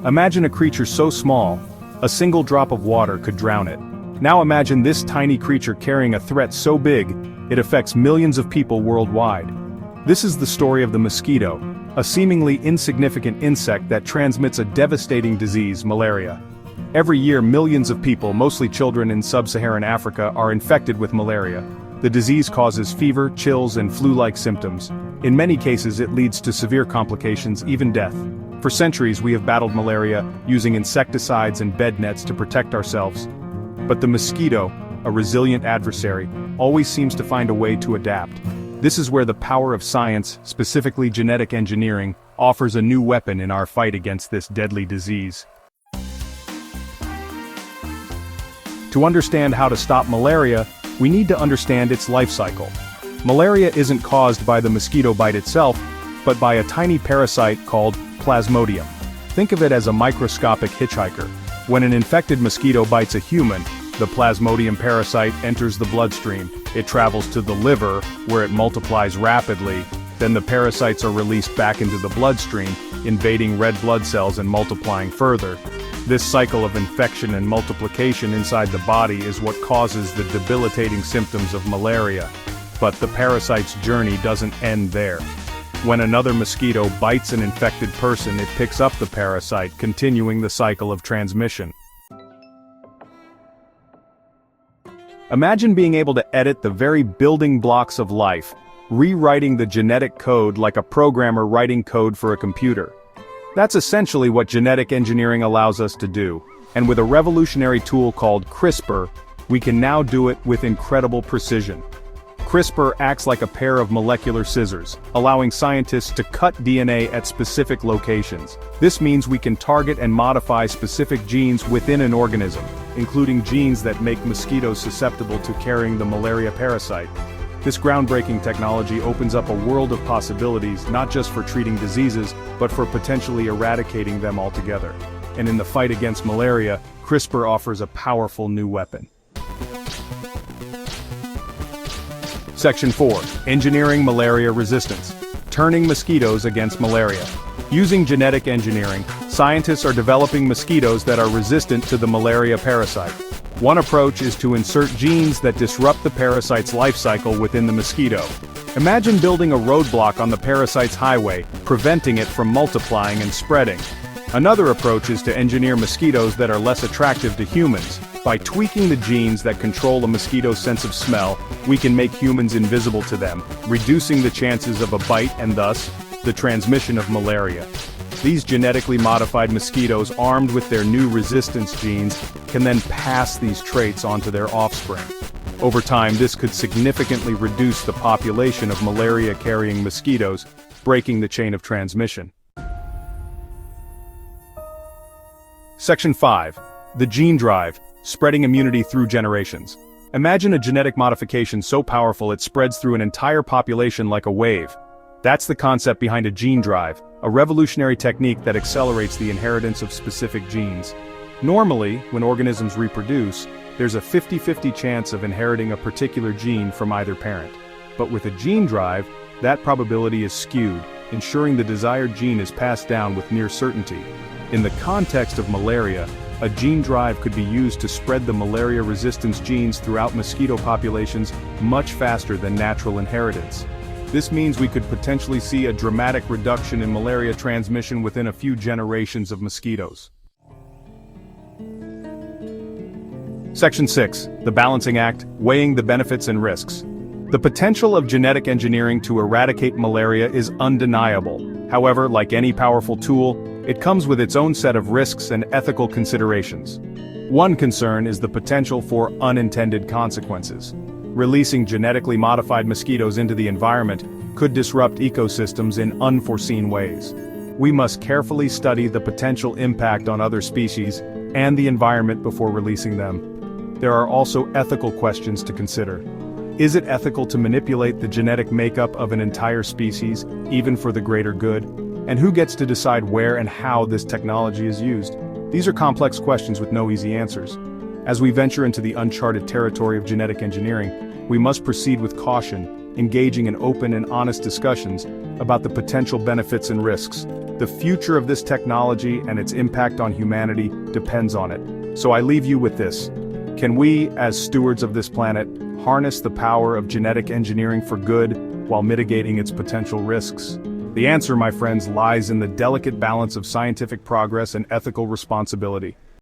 Imagine a creature so small, a single drop of water could drown it. Now imagine this tiny creature carrying a threat so big, it affects millions of people worldwide. This is the story of the mosquito, a seemingly insignificant insect that transmits a devastating disease, malaria. Every year millions of people, mostly children in sub-Saharan Africa, are infected with malaria. The disease causes fever, chills, and flu-like symptoms. In many cases it leads to severe complications, even death. For centuries we have battled malaria, using insecticides and bed nets to protect ourselves. But the mosquito, a resilient adversary, always seems to find a way to adapt. This is where the power of science, specifically genetic engineering, offers a new weapon in our fight against this deadly disease. To understand how to stop malaria, we need to understand its life cycle. Malaria isn't caused by the mosquito bite itself, but by a tiny parasite called Plasmodium. Think of it as a microscopic hitchhiker. When an infected mosquito bites a human, the Plasmodium parasite enters the bloodstream. It travels to the liver, where it multiplies rapidly. Then the parasites are released back into the bloodstream, invading red blood cells and multiplying further. This cycle of infection and multiplication inside the body is what causes the debilitating symptoms of malaria. But the parasite's journey doesn't end there. When another mosquito bites an infected person, it picks up the parasite, continuing the cycle of transmission. Imagine being able to edit the very building blocks of life, rewriting the genetic code like a programmer writing code for a computer. That's essentially what genetic engineering allows us to do, and with a revolutionary tool called CRISPR, we can now do it with incredible precision. CRISPR acts like a pair of molecular scissors, allowing scientists to cut DNA at specific locations. This means we can target and modify specific genes within an organism, including genes that make mosquitoes susceptible to carrying the malaria parasite. This groundbreaking technology opens up a world of possibilities, not just for treating diseases, but for potentially eradicating them altogether. And in the fight against malaria, CRISPR offers a powerful new weapon. Section 4. Engineering malaria resistance. Turning mosquitoes against malaria. Using genetic engineering, scientists are developing mosquitoes that are resistant to the malaria parasite. One approach is to insert genes that disrupt the parasite's life cycle within the mosquito. Imagine building a roadblock on the parasite's highway, preventing it from multiplying and spreading. Another approach is to engineer mosquitoes that are less attractive to humans. By tweaking the genes that control a mosquito's sense of smell, we can make humans invisible to them, reducing the chances of a bite and thus, the transmission of malaria. These genetically modified mosquitoes, armed with their new resistance genes, can then pass these traits onto their offspring. Over time, this could significantly reduce the population of malaria-carrying mosquitoes, breaking the chain of transmission. Section 5. The gene drive, spreading immunity through generations. Imagine a genetic modification so powerful it spreads through an entire population like a wave. That's the concept behind a gene drive, a revolutionary technique that accelerates the inheritance of specific genes. Normally, when organisms reproduce, there's a 50-50 chance of inheriting a particular gene from either parent. But with a gene drive, that probability is skewed, ensuring the desired gene is passed down with near certainty. In the context of malaria, a gene drive could be used to spread the malaria resistance genes throughout mosquito populations much faster than natural inheritance. This means we could potentially see a dramatic reduction in malaria transmission within a few generations of mosquitoes. Section 6. The Balancing Act, weighing the benefits and risks. The potential of genetic engineering to eradicate malaria is undeniable. However, like any powerful tool, it comes with its own set of risks and ethical considerations. One concern is the potential for unintended consequences. Releasing genetically modified mosquitoes into the environment could disrupt ecosystems in unforeseen ways. We must carefully study the potential impact on other species and the environment before releasing them. There are also ethical questions to consider. Is it ethical to manipulate the genetic makeup of an entire species, even for the greater good? And who gets to decide where and how this technology is used? These are complex questions with no easy answers. As we venture into the uncharted territory of genetic engineering, we must proceed with caution, engaging in open and honest discussions about the potential benefits and risks. The future of this technology and its impact on humanity depends on it. So I leave you with this. Can we, as stewards of this planet, harness the power of genetic engineering for good while mitigating its potential risks? The answer, my friends, lies in the delicate balance of scientific progress and ethical responsibility.